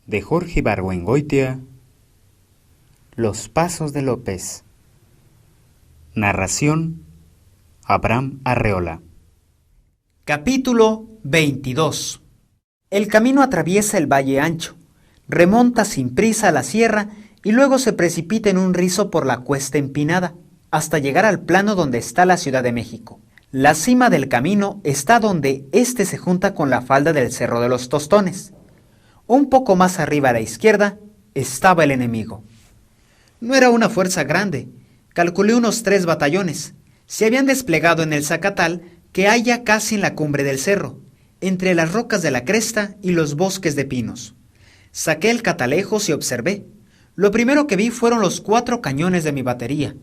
de Jorge Ibargüengoitia. Los pasos de López. Narración: Abraham Arreola. Capítulo 22. El camino atraviesa el Valle Ancho, remonta sin prisa a la sierra y luego se precipita en un rizo por la cuesta empinada, hasta llegar al plano donde está la Ciudad de México. La cima del camino está donde éste se junta con la falda del Cerro de los Tostones. Un poco más arriba a la izquierda estaba el enemigo. No era una fuerza grande, calculé unos 3 batallones. Se habían desplegado en el Zacatal, que hay ya casi en la cumbre del cerro, entre las rocas de la cresta y los bosques de pinos. Saqué el catalejos y observé. Lo primero que vi fueron los 4 cañones de mi batería.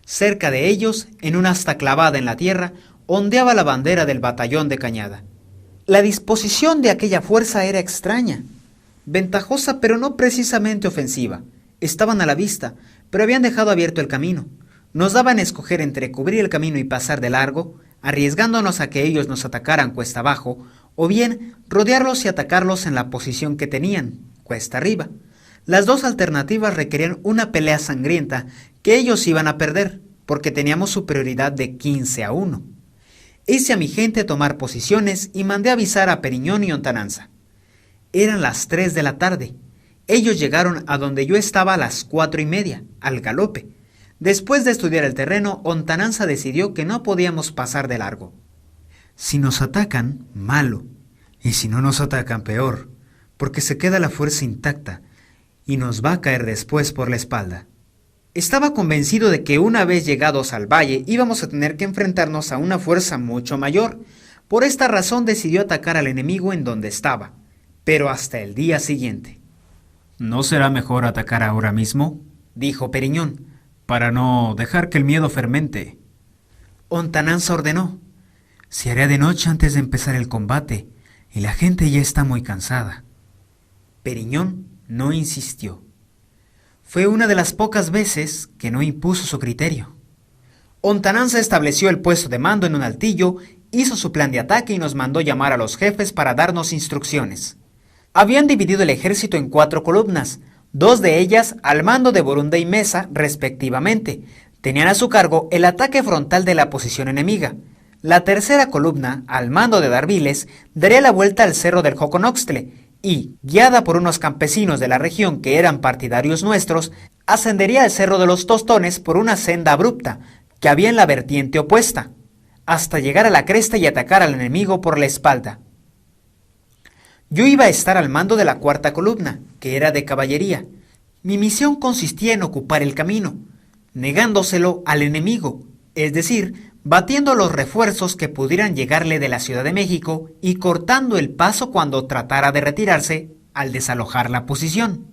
Cerca de ellos, en una asta clavada en la tierra, ondeaba la bandera del batallón de Cañada. La disposición de aquella fuerza era extraña, ventajosa pero no precisamente ofensiva. Estaban a la vista, pero habían dejado abierto el camino. Nos daban a escoger entre cubrir el camino y pasar de largo, arriesgándonos a que ellos nos atacaran cuesta abajo, o bien rodearlos y atacarlos en la posición que tenían, cuesta arriba. Las 2 alternativas requerían una pelea sangrienta que ellos iban a perder, porque teníamos superioridad de 15-1. Hice a mi gente tomar posiciones y mandé avisar a Periñón y Ontananza. Eran las 3 de la tarde. Ellos llegaron a donde yo estaba a las 4:30, al galope. Después de estudiar el terreno, Ontananza decidió que no podíamos pasar de largo. Si nos atacan, malo. Y si no nos atacan, peor, porque se queda la fuerza intacta y nos va a caer después por la espalda. Estaba convencido de que una vez llegados al valle íbamos a tener que enfrentarnos a una fuerza mucho mayor. Por esta razón decidió atacar al enemigo en donde estaba, pero hasta el día siguiente. ¿No será mejor atacar ahora mismo?, dijo Periñón, para no dejar que el miedo fermente. Ontananza ordenó. Se hará de noche antes de empezar el combate, y la gente ya está muy cansada. Periñón no insistió. Fue una de las pocas veces que no impuso su criterio. Ontananza estableció el puesto de mando en un altillo, hizo su plan de ataque y nos mandó llamar a los jefes para darnos instrucciones. Habían dividido el ejército en 4 columnas, 2 de ellas al mando de Borunda y Mesa, respectivamente. Tenían a su cargo el ataque frontal de la posición enemiga. La tercera columna, al mando de Darviles, daría la vuelta al cerro del Joconoxtle y, guiada por unos campesinos de la región que eran partidarios nuestros, ascendería al Cerro de los Tostones por una senda abrupta que había en la vertiente opuesta, hasta llegar a la cresta y atacar al enemigo por la espalda. Yo iba a estar al mando de la 4ª columna, que era de caballería. Mi misión consistía en ocupar el camino, negándoselo al enemigo, es decir, batiendo los refuerzos que pudieran llegarle de la Ciudad de México y cortando el paso cuando tratara de retirarse al desalojar la posición.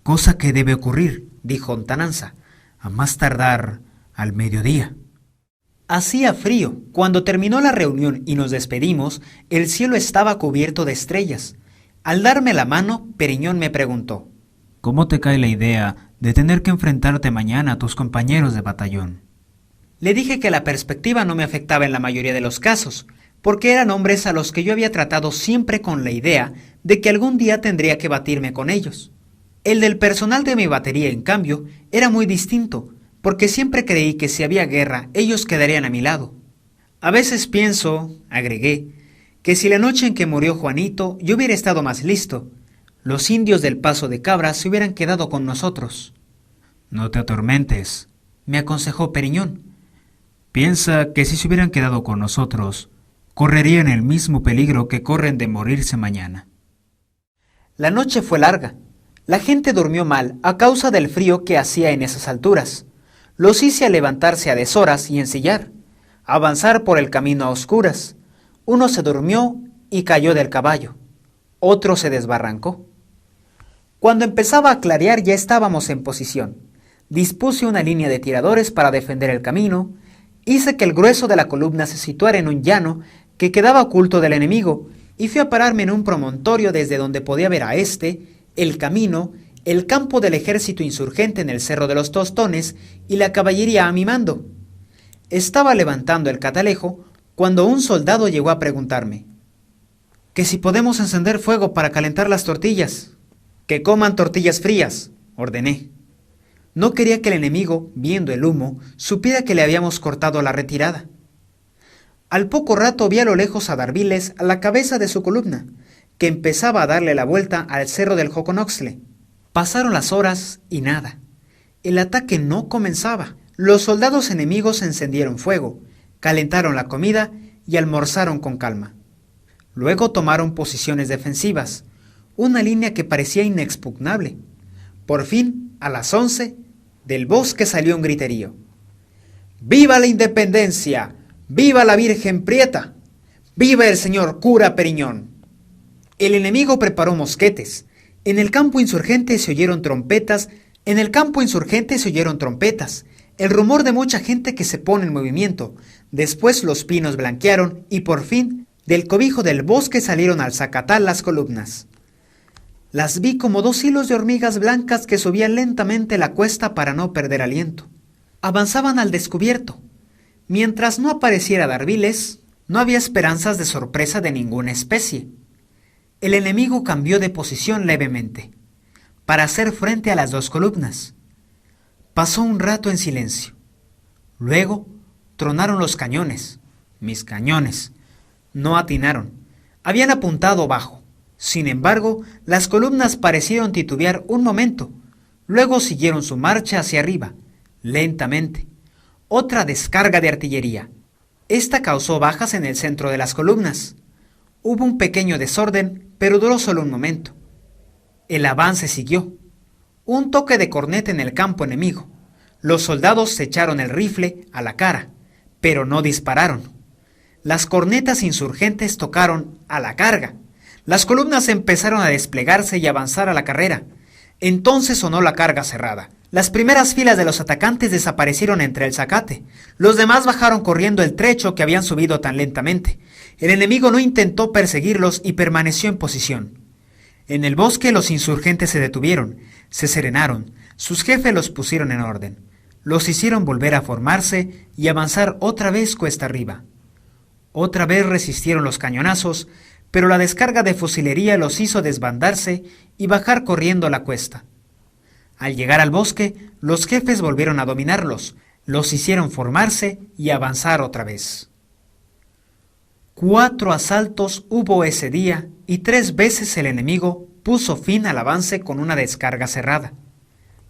Cosa que debe ocurrir, dijo Ontananza, a más tardar al mediodía. Hacía frío. Cuando terminó la reunión y nos despedimos, el cielo estaba cubierto de estrellas. Al darme la mano, Periñón me preguntó: ¿Cómo te cae la idea de tener que enfrentarte mañana a tus compañeros de batallón? Le dije que la perspectiva no me afectaba en la mayoría de los casos, porque eran hombres a los que yo había tratado siempre con la idea de que algún día tendría que batirme con ellos. El del personal de mi batería, en cambio, era muy distinto, porque siempre creí que si había guerra, ellos quedarían a mi lado. A veces pienso, agregué, que si la noche en que murió Juanito yo hubiera estado más listo, los indios del Paso de Cabra se hubieran quedado con nosotros. No te atormentes, me aconsejó Periñón. Piensa que si se hubieran quedado con nosotros, correrían el mismo peligro que corren de morirse mañana. La noche fue larga. La gente durmió mal a causa del frío que hacía en esas alturas. Los hice a levantarse a deshoras y ensillar, avanzar por el camino a oscuras. Uno se durmió y cayó del caballo. Otro se desbarrancó. Cuando empezaba a clarear ya estábamos en posición. Dispuse una línea de tiradores para defender el camino. Hice que el grueso de la columna se situara en un llano que quedaba oculto del enemigo y fui a pararme en un promontorio desde donde podía ver a el camino, el campo del ejército insurgente en el Cerro de los Tostones y la caballería a mi mando. Estaba levantando el catalejo cuando un soldado llegó a preguntarme: «¿Que si podemos encender fuego para calentar las tortillas?». Que coman tortillas frías, ordené. No quería que el enemigo, viendo el humo, supiera que le habíamos cortado la retirada. Al poco rato vi a lo lejos a Darviles a la cabeza de su columna, que empezaba a darle la vuelta al cerro del Joconoxtle. Pasaron las horas y nada. El ataque no comenzaba. Los soldados enemigos encendieron fuego, calentaron la comida y almorzaron con calma. Luego tomaron posiciones defensivas, una línea que parecía inexpugnable. Por fin, a las 11, del bosque salió un griterío. ¡Viva la independencia! ¡Viva la Virgen Prieta! ¡Viva el señor cura Periñón! El enemigo preparó mosquetes. En el campo insurgente se oyeron trompetas. El rumor de mucha gente que se pone en movimiento. Después los pinos blanquearon y por fin, del cobijo del bosque salieron al zacatal las columnas. Las vi como 2 hilos de hormigas blancas que subían lentamente la cuesta para no perder aliento. Avanzaban al descubierto. Mientras no apareciera Darviles, no había esperanzas de sorpresa de ninguna especie. El enemigo cambió de posición levemente, para hacer frente a las 2 columnas. Pasó un rato en silencio. Luego tronaron los cañones, mis cañones. No atinaron. Habían apuntado bajo. Sin embargo, las columnas parecieron titubear un momento. Luego siguieron su marcha hacia arriba, lentamente. Otra descarga de artillería. Esta causó bajas en el centro de las columnas. Hubo un pequeño desorden, pero duró solo un momento. El avance siguió. Un toque de corneta en el campo enemigo. Los soldados se echaron el rifle a la cara, pero no dispararon. Las cornetas insurgentes tocaron a la carga. Las columnas empezaron a desplegarse y avanzar a la carrera. Entonces sonó la carga cerrada. Las primeras filas de los atacantes desaparecieron entre el zacate. Los demás bajaron corriendo el trecho que habían subido tan lentamente. El enemigo no intentó perseguirlos y permaneció en posición. En el bosque los insurgentes se detuvieron, se serenaron, sus jefes los pusieron en orden. Los hicieron volver a formarse y avanzar otra vez cuesta arriba. Otra vez resistieron los cañonazos, pero la descarga de fusilería los hizo desbandarse y bajar corriendo la cuesta. Al llegar al bosque, los jefes volvieron a dominarlos, los hicieron formarse y avanzar otra vez. 4 asaltos hubo ese día y 3 veces el enemigo puso fin al avance con una descarga cerrada.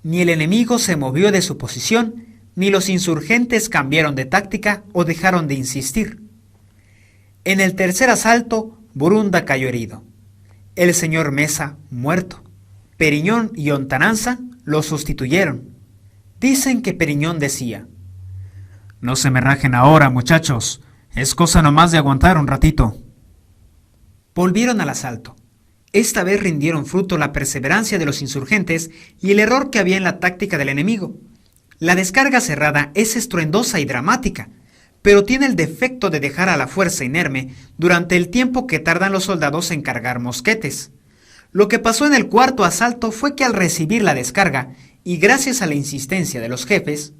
Ni el enemigo se movió de su posición, ni los insurgentes cambiaron de táctica o dejaron de insistir. En el tercer asalto, Burunda cayó herido. El señor Mesa, muerto. Periñón y Ontananza lo sustituyeron. Dicen que Periñón decía: «No se me rajen ahora, muchachos. Es cosa nomás de aguantar un ratito». Volvieron al asalto. Esta vez rindieron fruto la perseverancia de los insurgentes y el error que había en la táctica del enemigo. La descarga cerrada es estruendosa y dramática, pero tiene el defecto de dejar a la fuerza inerme durante el tiempo que tardan los soldados en cargar mosquetes. Lo que pasó en el cuarto asalto fue que al recibir la descarga, y gracias a la insistencia de los jefes,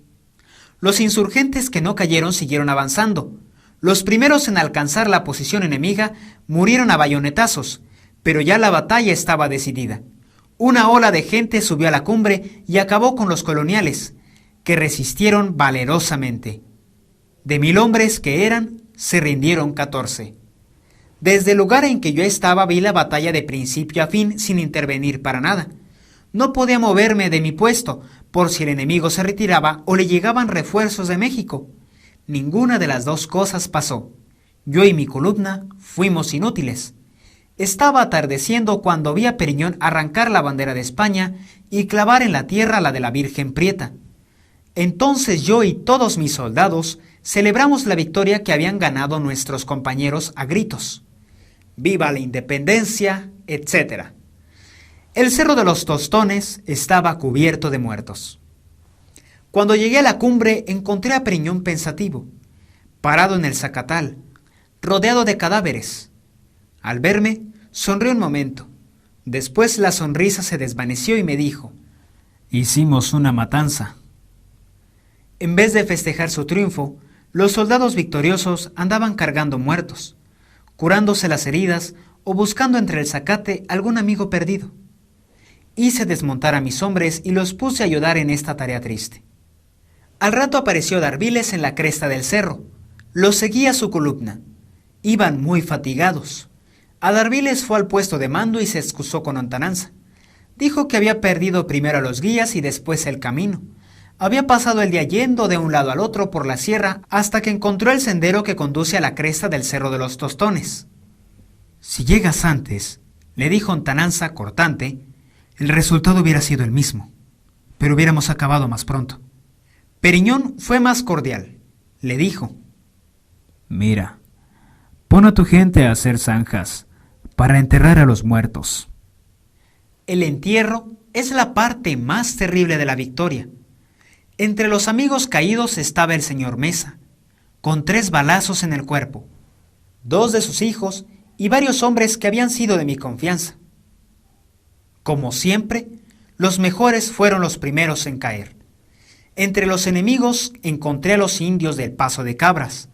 los insurgentes que no cayeron siguieron avanzando. Los primeros en alcanzar la posición enemiga murieron a bayonetazos, pero ya la batalla estaba decidida. Una ola de gente subió a la cumbre y acabó con los coloniales, que resistieron valerosamente. De 1000 hombres que eran, se rindieron 14. Desde el lugar en que yo estaba vi la batalla de principio a fin sin intervenir para nada. No podía moverme de mi puesto por si el enemigo se retiraba o le llegaban refuerzos de México. Ninguna de las 2 cosas pasó. Yo y mi columna fuimos inútiles. Estaba atardeciendo cuando vi a Periñón arrancar la bandera de España y clavar en la tierra la de la Virgen Prieta. Entonces yo y todos mis soldados celebramos la victoria que habían ganado nuestros compañeros a gritos. ¡Viva la independencia!, etc. El Cerro de los Tostones estaba cubierto de muertos. Cuando llegué a la cumbre encontré a Periñón pensativo, parado en el zacatal, rodeado de cadáveres. Al verme, sonrió un momento. Después la sonrisa se desvaneció y me dijo: «Hicimos una matanza». En vez de festejar su triunfo, los soldados victoriosos andaban cargando muertos, curándose las heridas o buscando entre el zacate algún amigo perdido. Hice desmontar a mis hombres y los puse a ayudar en esta tarea triste. Al rato apareció Darviles en la cresta del cerro. Los seguía su columna. Iban muy fatigados. Adarviles fue al puesto de mando y se excusó con lontananza. Dijo que había perdido primero a los guías y después el camino. Había pasado el día yendo de un lado al otro por la sierra hasta que encontró el sendero que conduce a la cresta del Cerro de los Tostones. Si llegas antes, le dijo lontananza cortante, el resultado hubiera sido el mismo, pero hubiéramos acabado más pronto. Periñón fue más cordial. Le dijo: Mira, pon a tu gente a hacer zanjas para enterrar a los muertos. El entierro es la parte más terrible de la victoria. Entre los amigos caídos estaba el señor Mesa, con 3 balazos en el cuerpo, 2 de sus hijos y varios hombres que habían sido de mi confianza. Como siempre, los mejores fueron los primeros en caer. Entre los enemigos encontré a los indios del Paso de Cabras,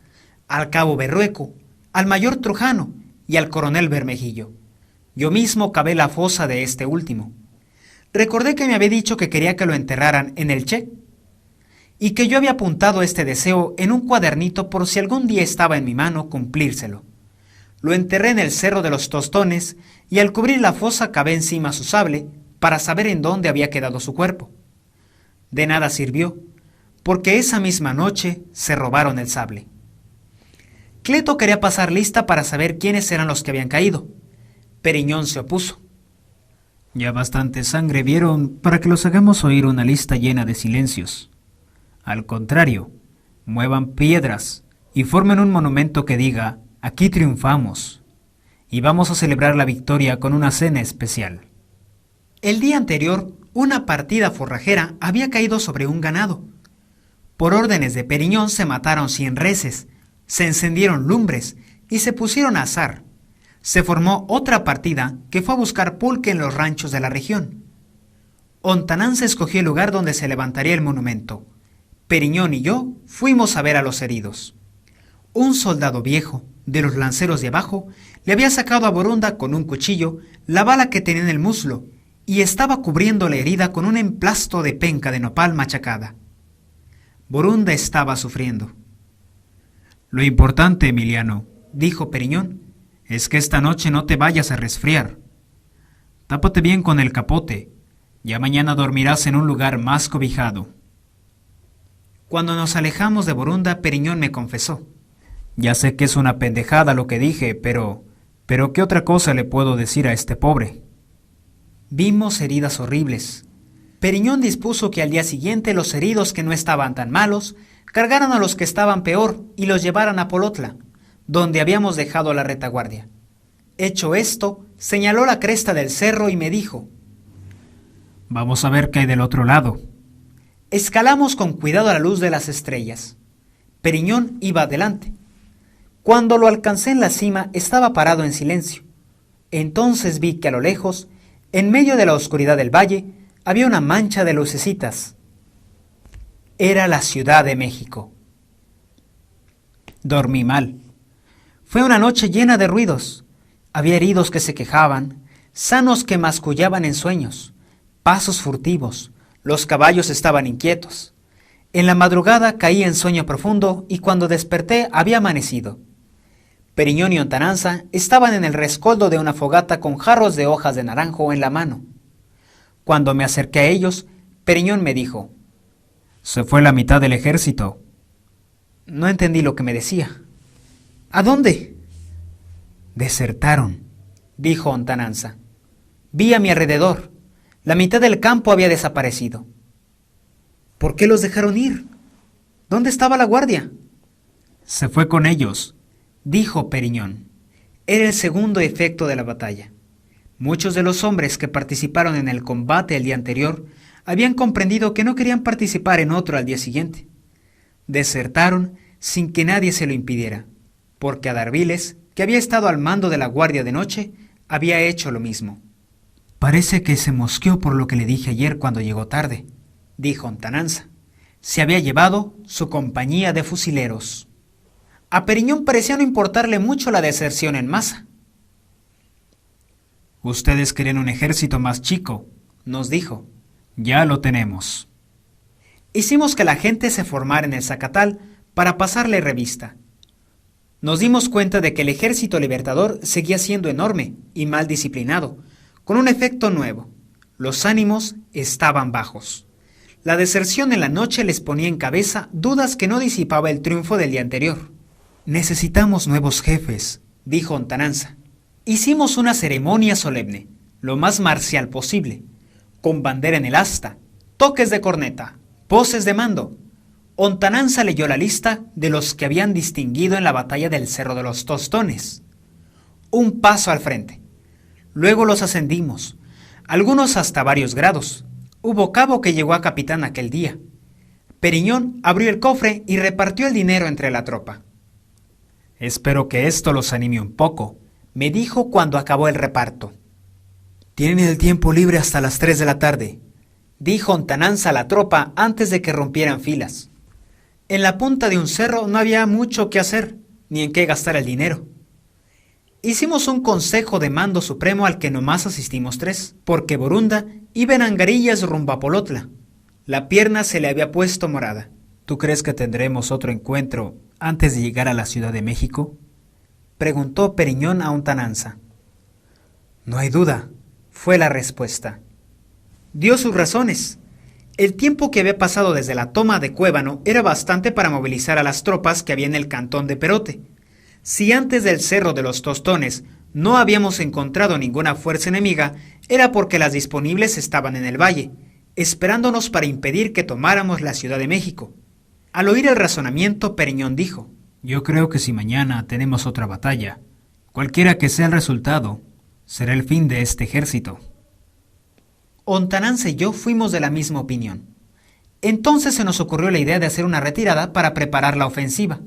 al cabo Berrueco, al mayor Trujano y al coronel Bermejillo. Yo mismo cavé la fosa de este último. Recordé que me había dicho que quería que lo enterraran en el Che, y que yo había apuntado este deseo en un cuadernito por si algún día estaba en mi mano cumplírselo. Lo enterré en el Cerro de los Tostones y al cubrir la fosa cavé encima su sable para saber en dónde había quedado su cuerpo. De nada sirvió, porque esa misma noche se robaron el sable. Cleto quería pasar lista para saber quiénes eran los que habían caído. Periñón se opuso. Ya bastante sangre vieron para que los hagamos oír una lista llena de silencios. Al contrario, muevan piedras y formen un monumento que diga: aquí triunfamos, y vamos a celebrar la victoria con una cena especial. El día anterior, una partida forrajera había caído sobre un ganado. Por órdenes de Periñón se mataron 100 reses, se encendieron lumbres y se pusieron a asar. Se formó otra partida que fue a buscar pulque en los ranchos de la región. Lontananza escogió el lugar donde se levantaría el monumento. Periñón y yo fuimos a ver a los heridos. Un soldado viejo, de los lanceros de abajo, le había sacado a Borunda con un cuchillo la bala que tenía en el muslo y estaba cubriendo la herida con un emplasto de penca de nopal machacada. Borunda estaba sufriendo. Lo importante, Emiliano, dijo Periñón, es que esta noche no te vayas a resfriar. Tápate bien con el capote. Ya mañana dormirás en un lugar más cobijado. Cuando nos alejamos de Borunda, Periñón me confesó: Ya sé que es una pendejada lo que dije, pero ¿qué otra cosa le puedo decir a este pobre? Vimos heridas horribles. Periñón dispuso que al día siguiente los heridos que no estaban tan malos cargaran a los que estaban peor y los llevaran a Polotla, donde habíamos dejado la retaguardia. Hecho esto, señaló la cresta del cerro y me dijo: Vamos a ver qué hay del otro lado. Escalamos con cuidado a la luz de las estrellas. Periñón iba adelante. Cuando lo alcancé en la cima, estaba parado en silencio. Entonces vi que a lo lejos, en medio de la oscuridad del valle, había una mancha de lucecitas. Era la Ciudad de México. Dormí mal. Fue una noche llena de ruidos. Había heridos que se quejaban, sanos que mascullaban en sueños, pasos furtivos. Los caballos estaban inquietos. En la madrugada caí en sueño profundo y cuando desperté había amanecido. Periñón y Lontananza estaban en el rescoldo de una fogata con jarros de hojas de naranjo en la mano. Cuando me acerqué a ellos, Periñón me dijo: Se fue la mitad del ejército. No entendí lo que me decía. ¿A dónde? Desertaron, dijo Lontananza. Vi a mi alrededor. La mitad del campo había desaparecido. ¿Por qué los dejaron ir? ¿Dónde estaba la guardia? Se fue con ellos, dijo Periñón. Era el segundo efecto de la batalla. Muchos de los hombres que participaron en el combate el día anterior habían comprendido que no querían participar en otro al día siguiente. Desertaron sin que nadie se lo impidiera, porque Adarviles, que había estado al mando de la guardia de noche, había hecho lo mismo. Parece que se mosqueó por lo que le dije ayer cuando llegó tarde, dijo Lontananza. Se había llevado su compañía de fusileros. A Periñón parecía no importarle mucho la deserción en masa. Ustedes querían un ejército más chico, nos dijo. Ya lo tenemos. Hicimos que la gente se formara en el Zacatal para pasarle revista. Nos dimos cuenta de que el ejército libertador seguía siendo enorme y mal disciplinado, con un efecto nuevo. Los ánimos estaban bajos. La deserción en la noche les ponía en cabeza dudas que no disipaba el triunfo del día anterior. Necesitamos nuevos jefes, dijo Ontananza. Hicimos una ceremonia solemne, lo más marcial posible, con bandera en el asta, toques de corneta, poses de mando. Ontananza leyó la lista de los que habían distinguido en la batalla del Cerro de los Tostones. Un paso al frente. Luego los ascendimos, algunos hasta varios grados. Hubo cabo que llegó a capitán aquel día. Periñón abrió el cofre y repartió el dinero entre la tropa. Espero que esto los anime un poco, me dijo cuando acabó el reparto. Tienen el tiempo libre hasta las 3 de la tarde, dijo Ontananza a la tropa antes de que rompieran filas. En la punta de un cerro no había mucho que hacer, ni en qué gastar el dinero. Hicimos un consejo de mando supremo al que nomás asistimos 3, porque Borunda iba en angarillas rumbo a Polotla. La pierna se le había puesto morada. ¿Tú crees que tendremos otro encuentro antes de llegar a la Ciudad de México? Preguntó Periñón a Ontananza. No hay duda, fue la respuesta. Dio sus razones. El tiempo que había pasado desde la toma de Cuébano era bastante para movilizar a las tropas que había en el cantón de Perote. Si antes del Cerro de los Tostones no habíamos encontrado ninguna fuerza enemiga, era porque las disponibles estaban en el valle, esperándonos para impedir que tomáramos la Ciudad de México. Al oír el razonamiento, Periñón dijo: yo creo que si mañana tenemos otra batalla, cualquiera que sea el resultado, será el fin de este ejército. Ontananza y yo fuimos de la misma opinión. Entonces se nos ocurrió la idea de hacer una retirada para preparar la ofensiva.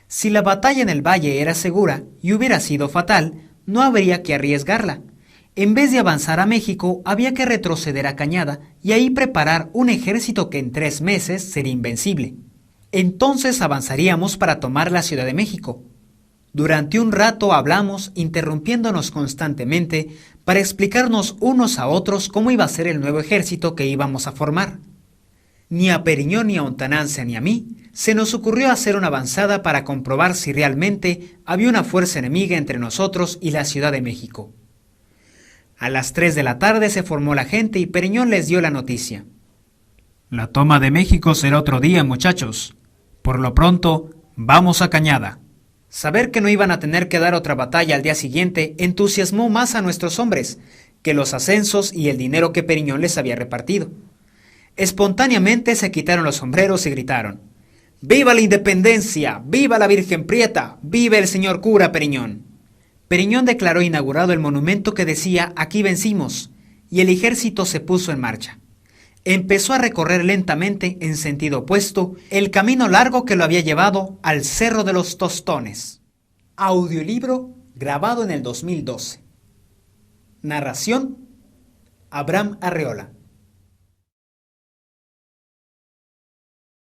Si la batalla en el valle era segura y hubiera sido fatal, no habría que arriesgarla. En vez de avanzar a México, había que retroceder a Cañada y ahí preparar un ejército que en 3 meses sería invencible. Entonces avanzaríamos para tomar la Ciudad de México. Durante un rato hablamos, interrumpiéndonos constantemente, para explicarnos unos a otros cómo iba a ser el nuevo ejército que íbamos a formar. Ni a Periñón, ni a Ontananza, ni a mí, se nos ocurrió hacer una avanzada para comprobar si realmente había una fuerza enemiga entre nosotros y la Ciudad de México. A las 3 de la tarde se formó la gente y Periñón les dio la noticia. La toma de México será otro día, muchachos. Por lo pronto, vamos a Cañada. Saber que no iban a tener que dar otra batalla al día siguiente entusiasmó más a nuestros hombres que los ascensos y el dinero que Periñón les había repartido. Espontáneamente se quitaron los sombreros y gritaron: ¡Viva la independencia! ¡Viva la Virgen Prieta! ¡Viva el señor cura Periñón! Periñón declaró inaugurado el monumento que decía «Aquí vencimos», y el ejército se puso en marcha. Empezó a recorrer lentamente, en sentido opuesto, el camino largo que lo había llevado al Cerro de los Tostones. Audiolibro grabado en el 2012. Narración: Abraham Arreola.